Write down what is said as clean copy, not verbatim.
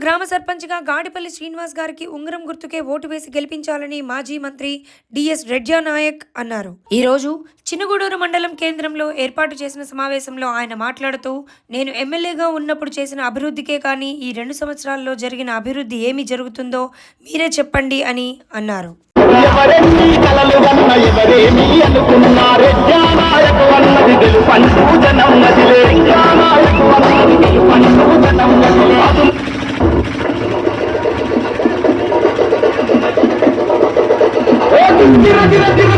గ్రామ సర్పంచ్గా గాడిపల్లి శ్రీనివాస్ గారికి ఉంగరం గుర్తుకే ఓటు వేసి గెలిపించాలని మాజీ మంత్రి డిఎస్ రెడ్జానాయక్ అన్నారు. ఈ రోజు చిన్నగూడూరు మండలం కేంద్రంలో ఏర్పాటు చేసిన సమావేశంలో ఆయన మాట్లాడుతూ, నేను ఎమ్మెల్యేగా ఉన్నప్పుడు చేసిన అభివృద్ధికే కానీ ఈ 2 సంవత్సరాల్లో జరిగిన అభివృద్ధి ఏమి జరుగుతుందో మీరే చెప్పండి అని అన్నారు. గిర గిర గిర